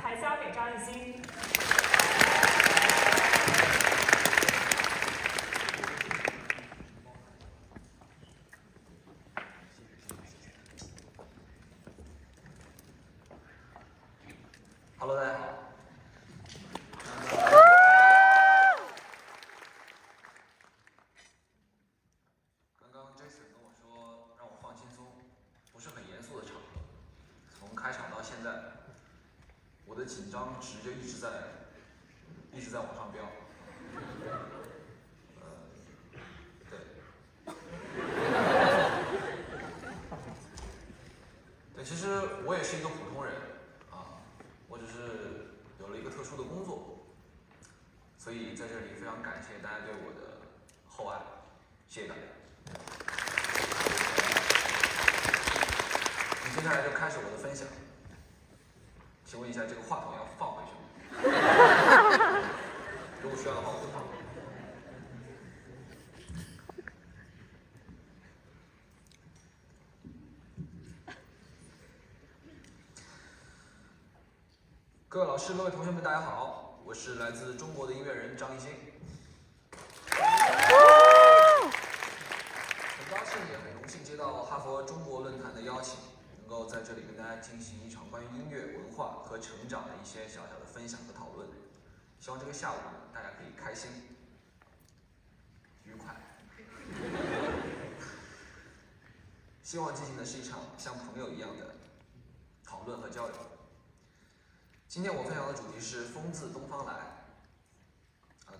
台交给张艺兴。Hello， 大家好。刚刚 Jason 跟我说让我放轻松，不是很严肃的场合。从开场到现在，我的紧张值就一直在往上飙。对。对，其实我也是一个普通人啊，我只是有了一个特殊的工作，所以在这里非常感谢大家对我的厚爱，谢谢大家。接下来就开始我的分享。请问一下，这个话筒要放回去吗？如果需要的话，我就放。各位老师、各位同学们，大家好，我是来自中国的音乐人张艺兴。很高兴也很荣幸接到哈佛中国论坛的邀请，能够在这里跟大家进行一场关于音乐文化和成长的一些小小的分享和讨论。希望这个下午大家可以开心、愉快。希望进行的是一场像朋友一样的讨论和交流。今天我分享的主题是“风自东方来”。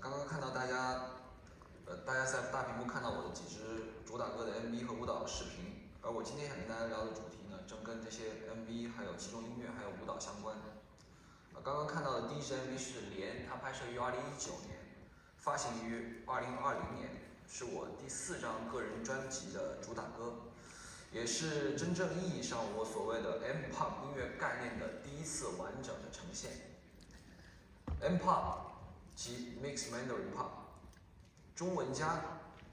刚刚看到大家在大屏幕看到我的几支主打歌的 MV 和舞蹈视频，而我今天想跟大家聊的主题呢，正跟这些 MV 还有其中音乐还有舞蹈相关。刚刚看到的第一支 MV 是《莲》，它拍摄于2019年，发行于2020年，是我第4张个人专辑的主打歌，也是真正意义上我所谓的 M-pop 音乐概念的第一次完整的呈现。M-pop 即 Mixed Mandarin Pop， 中文加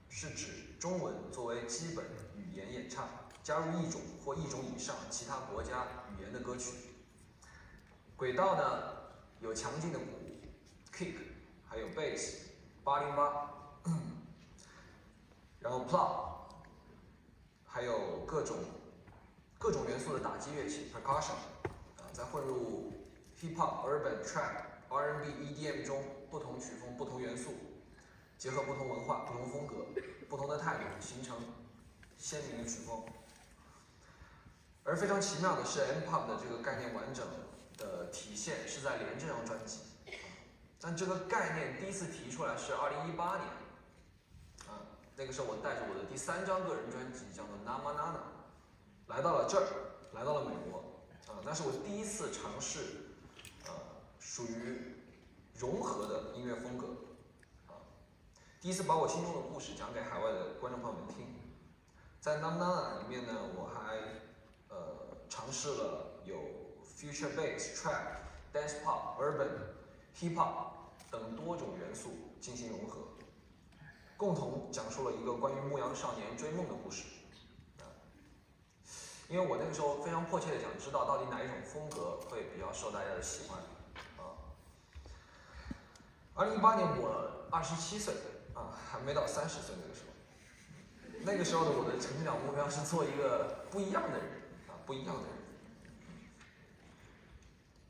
是指中文作为基本语言演唱，加入一种或一种以上其他国家语言的歌曲。轨道呢有强劲的鼓 kick， 还有 bass 808，然后 plop， 还有各种元素的打击乐器 percussion， 再混入 hip hop、urban、trap、R&B、EDM 中不同曲风、不同元素，结合不同文化、不同风格、不同的态度，形成鲜明的曲风。而非常奇妙的是 M-pop 的这个概念完整的体现是在《莲》这张专辑，但这个概念第一次提出来是2018年，那个时候我带着我的第3张个人专辑叫做 Nama Nana， 来到了这儿，来到了美国，那是我第一次尝试，属于融合的音乐风格，第一次把我心中的故事讲给海外的观众朋友们听。在 Nama Nana 里面呢，我还尝试了有 future bass、trap、dance pop、urban、hip hop 等多种元素进行融合，共同讲述了一个关于牧羊少年追梦的故事。因为我那个时候非常迫切的想知道到底哪一种风格会比较受大家的喜欢。2018年我27岁，还没到30岁那个时候。那个时候的我的成长目标是做一个不一样的人，不一样的人。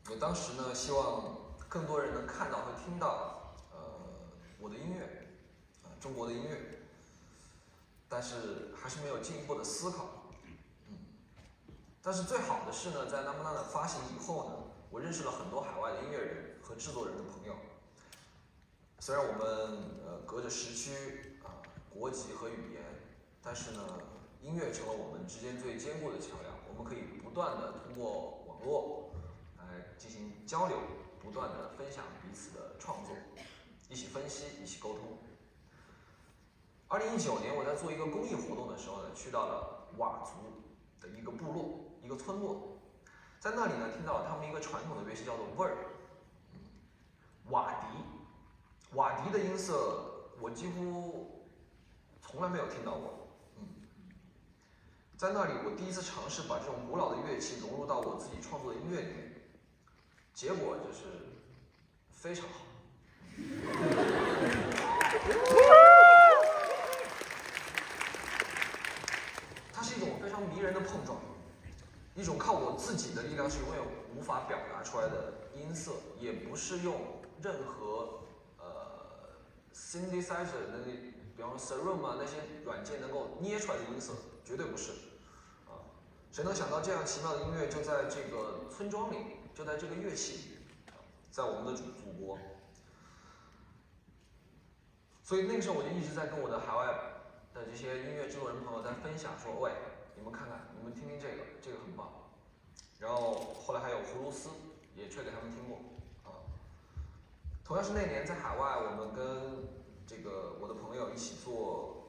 我当时呢，希望更多人能看到和听到，我的音乐，中国的音乐，但是还是没有进一步的思考。但是最好的是呢，在 Nama Nana 发行以后呢，我认识了很多海外的音乐人和制作人的朋友。虽然我们隔着时区、国籍和语言，但是呢，音乐成了我们之间最坚固的桥梁。我们可以不断的通过网络来进行交流，不断的分享彼此的创作，一起分析，一起沟通。2019年，我在做一个公益活动的时候呢，去到了佤族的一个部落、一个村落，在那里呢，听到了他们一个传统的乐器叫做味儿，瓦笛。瓦笛的音色我几乎从来没有听到过。在那里，我第一次尝试把这种古老的乐器融入到我自己创作的音乐里面。结果就是非常好。它是一种非常迷人的碰撞，一种靠我自己的力量是永远无法表达出来的音色，也不是用任何synthesizer 那比方说 Serum 啊那些软件能够捏出来的音色，绝对不是。谁能想到这样奇妙的音乐就在这个村庄里，就在这个乐器里，在我们的祖国。所以那个时候我就一直在跟我的海外的这些音乐制作人朋友在分享说，喂，你们看看，你们听听这个，这个很棒。然后后来还有葫芦丝也吹给他们听过啊。同样是那年在海外，我们跟这个我的朋友一起做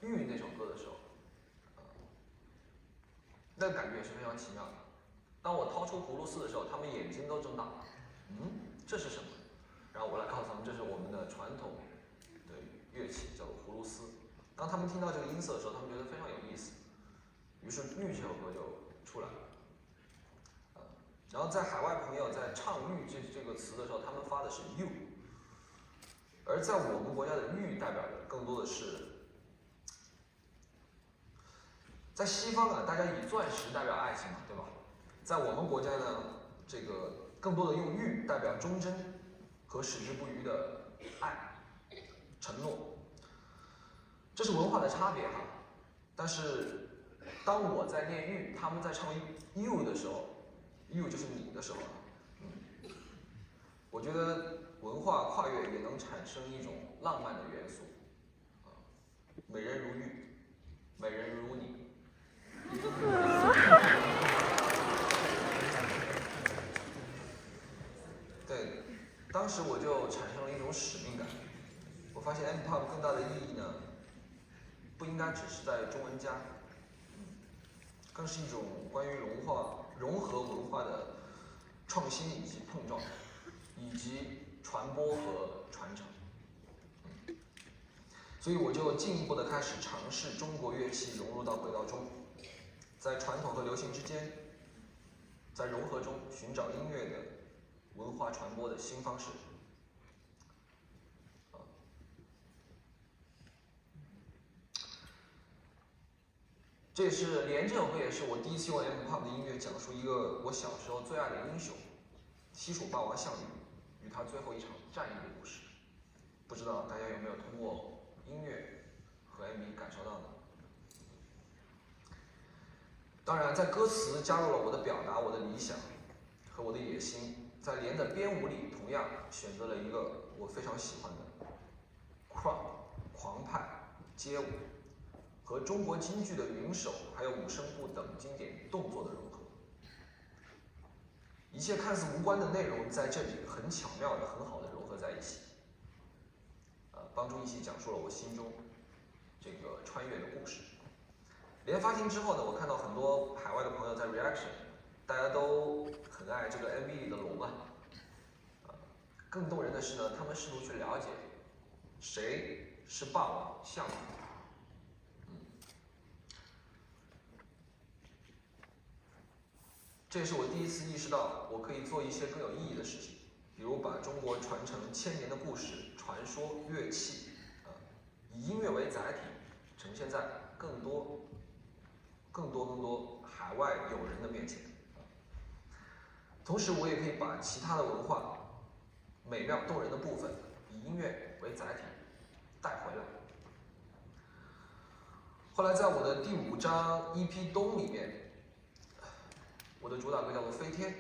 玉那首歌的时候，那个感觉也是非常奇妙的。当我掏出葫芦丝的时候，他们眼睛都睁大了，这是什么？然后我来告诉他们，这是我们的传统的乐器，叫做葫芦丝。当他们听到这个音色的时候，他们觉得非常有意思，于是《玉》这首歌就出来了。然后在海外朋友在唱“玉”这个词的时候，他们发的是 “you”， 而在我们国家的“玉”代表的更多的是，在西方啊，大家以钻石代表爱情嘛，对吧？在我们国家呢，这个更多的用“玉”代表忠贞和矢志不渝的爱、承诺。这是文化的差别哈。但是当我在念“玉”，他们在唱 “you” 的时候，“you” 就是你的时候，我觉得文化跨越也能产生一种浪漫的元素，美人如玉，美人如你。对，当时我就产生了一种使命感。我发现 M-pop 更大的意义呢，不应该只是在中文家，更是一种关于融合文化的创新以及碰撞，以及传播和传承。所以我就进一步的开始尝试中国乐器融入到轨道中，在传统和流行之间，在融合中寻找音乐的文化传播的新方式。这也是连这首歌也是我第一次用 M-pop 的音乐讲述一个我小时候最爱的英雄西蜀霸王项羽与他最后一场战役的故事。不知道大家有没有通过音乐和 MV 感受到呢？当然，在歌词加入了我的表达、我的理想和我的野心，在连的编舞里，同样选择了一个我非常喜欢的 crump 狂派街舞。和中国京剧的云手，还有五声部等经典动作的融合，一切看似无关的内容在这里很巧妙的、很好的融合在一起，帮助一起讲述了我心中这个穿越的故事。连发行之后呢，我看到很多海外的朋友在 reaction， 大家都很爱这个 MV 里的龙啊。更动人的是呢，他们试图去了解谁是霸王项羽。这也是我第一次意识到，我可以做一些更有意义的事情，比如把中国传承1000年的故事、传说、乐器，以音乐为载体，呈现在更多海外友人的面前。同时，我也可以把其他的文化美妙动人的部分，以音乐为载体带回来。后来，在我的第5张 EP 冬里面。我的主打歌叫做《飞天》，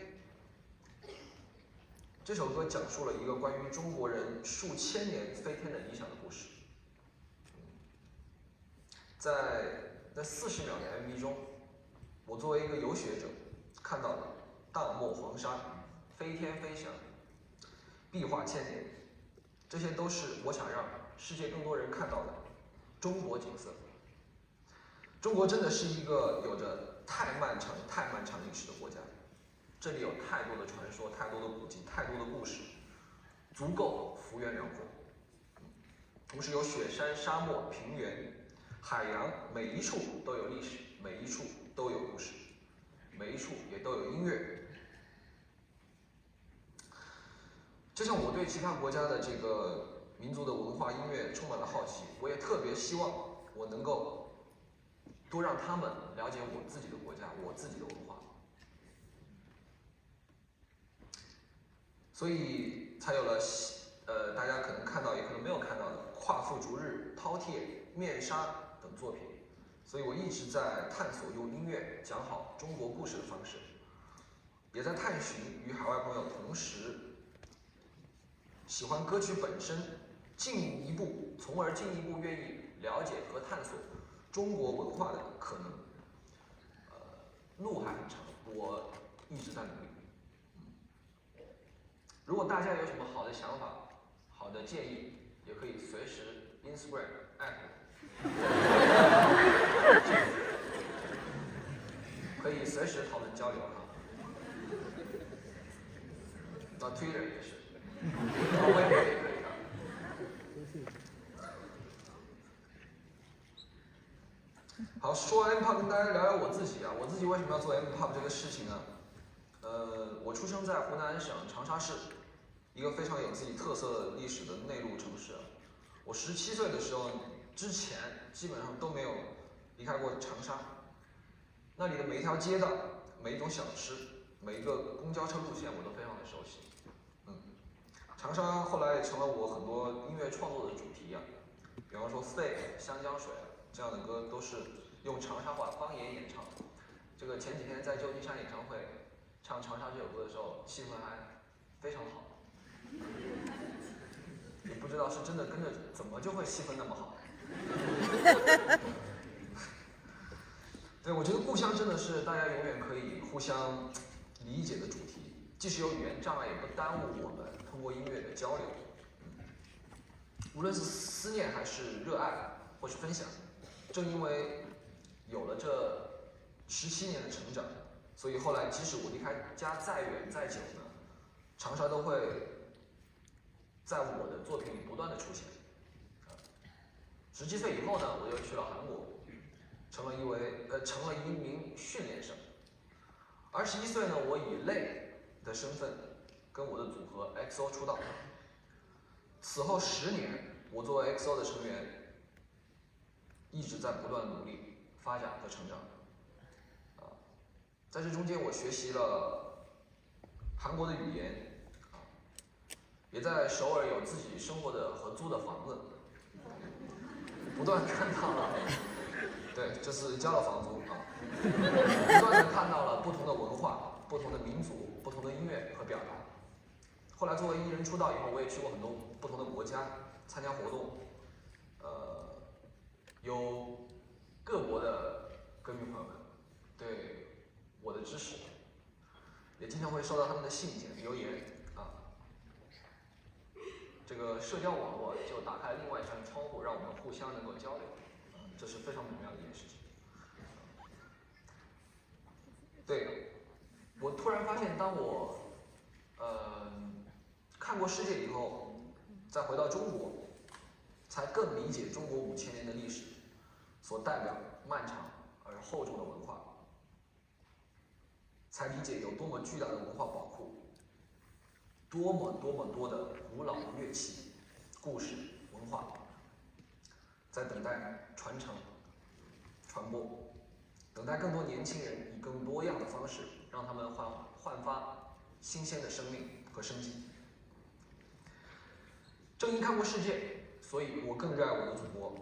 这首歌讲述了一个关于中国人数千年飞天的理想的故事。在那40秒的 MV 中，我作为一个游学者，看到了大漠黄沙、飞天飞翔、壁画千年，这些都是我想让世界更多人看到的中国景色。中国真的是一个有着太漫长历史的国家，这里有太多的传说、太多的古迹、太多的故事，足够幅员辽阔。同时有雪山、沙漠、平原、海洋，每一处都有历史，每一处都有故事，每一处也都有音乐。就像我对其他国家的这个民族的文化音乐充满了好奇，我也特别希望我能够多让他们了解我自己的国家，我自己的文化，所以才有了大家可能看到也可能没有看到的夸父逐日、饕餮、面纱等作品。所以我一直在探索用音乐讲好中国故事的方式，也在探寻与海外朋友同时喜欢歌曲本身，从而进一步愿意了解和探索中国文化的可能。路还很长，我一直在努力。如果大家有什么好的想法、好的建议，也可以随时 Instagram 我，可以随时讨论交流哈。Twitter 也是，微博也可以的。好，说完 M-pop， 跟大家聊聊我自己啊。我自己为什么要做 M-pop 这个事情呢？我出生在湖南省长沙市，一个非常有自己特色历史的内陆城市。我17岁的时候之前，基本上都没有离开过长沙。那里的每一条街道、每一种小吃、每一个公交车路线，我都非常的熟悉。长沙后来也成了我很多音乐创作的主题啊，比方说《肺》《湘江水》这样的歌都是用长沙话方言演唱。这个前几天在旧金山演唱会唱长沙这首歌的时候，气氛还非常好。也不知道是真的跟着怎么就会气氛那么好。对，我觉得故乡真的是大家永远可以互相理解的主题，即使有语言障碍，也不耽误我们通过音乐的交流。无论是思念还是热爱，或是分享，正因为有了这17年的成长，所以后来即使我离开家再远再久呢，长沙都会在我的作品里不断的出现。17岁以后呢，我又去了韩国，成了一名训练生。21岁呢，我以类的身份跟我的组合 XO 出道。此后10年，我作为 XO 的成员，一直在不断努力发展和成长。在这中间，我学习了韩国的语言，也在首尔有自己生活的合租的房子，不断看到了，对，这是交了房租啊，不断的看到了不同的文化、不同的民族、不同的音乐和表达。后来作为艺人出道以后，我也去过很多不同的国家参加活动，有各国的歌迷朋友们对我的支持，也经常会收到他们的信件、留言啊。这个社交网络就打开另外一扇窗户，让我们互相能够交流，这是非常美妙的一件事情。对，我突然发现，当我看过世界以后，再回到中国，才更理解中国5000年的历史所代表漫长而厚重的文化，才理解有多么巨大的文化宝库，多么多的古老的乐器、故事、文化，在等待传承、传播，等待更多年轻人以更多样的方式，让他们焕发新鲜的生命和生机。正因看过世界，所以我更热爱我的祖国，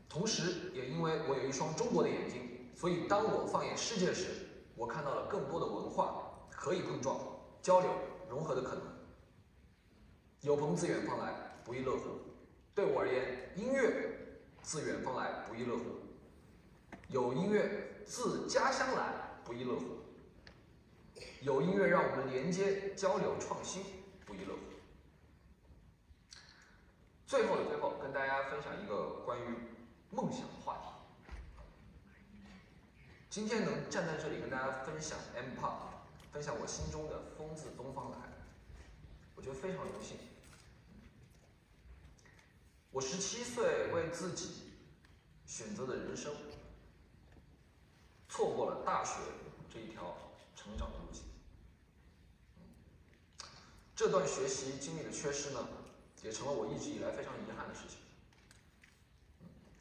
同时也因为我有一双中国的眼睛，所以当我放眼世界时，我看到了更多的文化可以碰撞、交流、融合的可能。有朋自远方来，不亦乐乎。对我而言，音乐自远方来，不亦乐乎。有音乐自家乡来，不亦乐乎。有音乐让我们连接、交流、创新，不亦乐乎。最后的最后，跟大家分享一个关于梦想的话题。今天能站在这里跟大家分享 M-pop， 分享我心中的风自东方来，我觉得非常荣幸。我17岁为自己选择的人生，错过了大学这一条成长的路径。这段学习经历的缺失呢，也成了我一直以来非常遗憾的事情。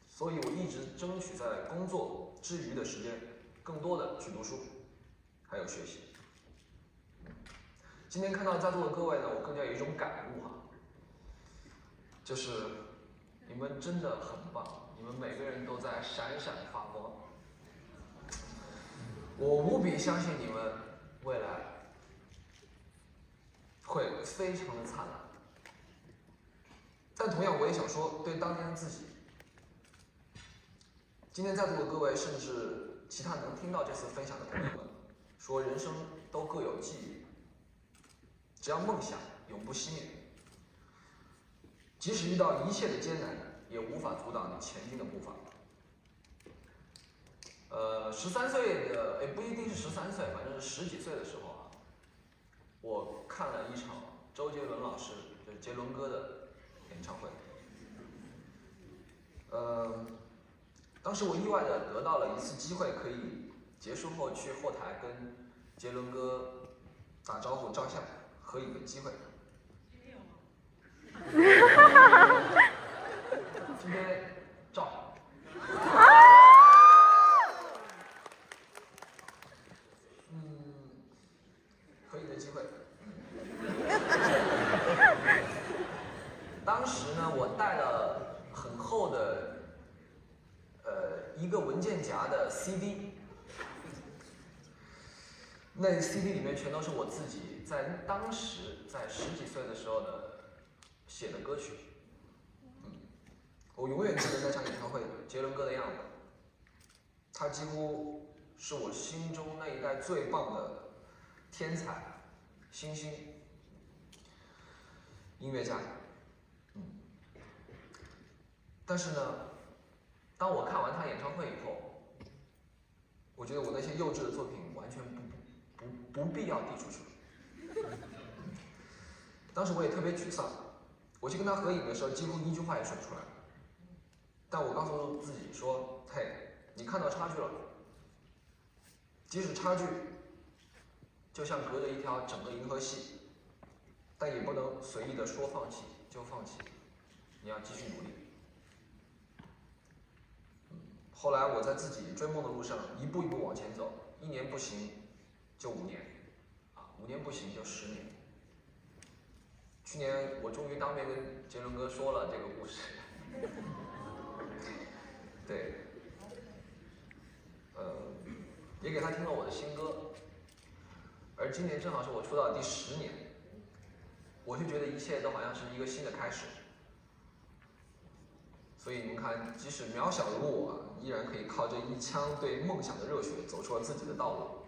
所以我一直争取在工作之余的时间，更多的去读书，还有学习。今天看到在座的各位呢，我更加有一种感悟就是你们真的很棒，你们每个人都在闪闪发光。我无比相信你们未来会非常的灿烂。但同样，我也想说，对当年的自己，今天在座的各位，甚至其他能听到这次分享的朋友们，说人生都各有际遇，只要梦想永不熄灭，即使遇到一切的艰难，也无法阻挡你前进的步伐。13岁的，也不一定是13岁，反正是10几岁的时候我看了一场周杰伦老师，就是杰伦哥的演唱会。当时我意外的得到了一次机会，可以结束后去后台跟杰伦哥打招呼、照相、合影的机会。今天照。合影的机会。当时呢，我带了很厚的一个文件夹的 CD， 那 CD 里面全都是我自己在当时在10几岁的时候写的歌曲。我永远记得那场演唱会杰伦哥的样子，他几乎是我心中那一代最棒的天才、新星、音乐家。但是呢，当我看完他演唱会以后，我觉得我那些幼稚的作品完全不必要递出去。当时我也特别沮丧，我去跟他合影的时候，几乎一句话也说不出来。但我告诉自己说：“嘿，你看到差距了，即使差距就像隔着一条整个银河系，但也不能随意的说放弃就放弃，你要继续努力。”后来我在自己追梦的路上一步一步往前走，1年不行就5年，5年不行就10年。去年我终于当面跟杰伦哥说了这个故事，对，也给他听了我的新歌。而今年正好是我出道第10年，我就觉得一切都好像是一个新的开始。所以你们看，即使渺小的我依然可以靠着一腔对梦想的热血走出了自己的道路。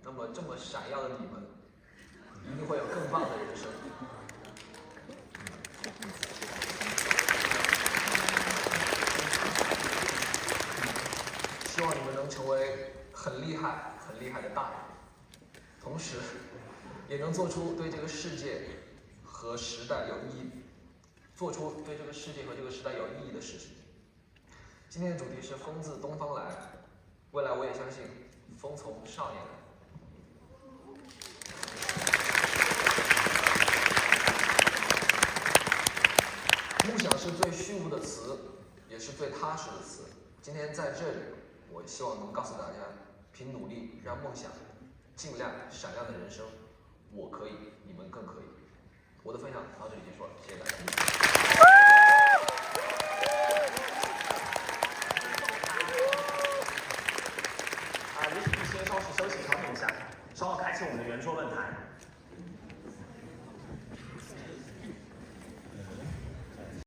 那么这么闪耀的你们，一定会有更棒的人生。希望你们能成为很厉害的大人，同时也能做出对这个世界和时代有意义。做出对这个世界和这个时代有意义的事情。今天的主题是风自东方来，未来我也相信风从少年来。梦想是最虚无的词，也是最踏实的词。今天在这里，我希望能告诉大家，凭努力让梦想尽量闪亮的人生，我可以，你们更可以。我的分享到这里结束了，谢谢大家。也请先稍事休息，调整一下，稍后开启我们的圆桌论坛。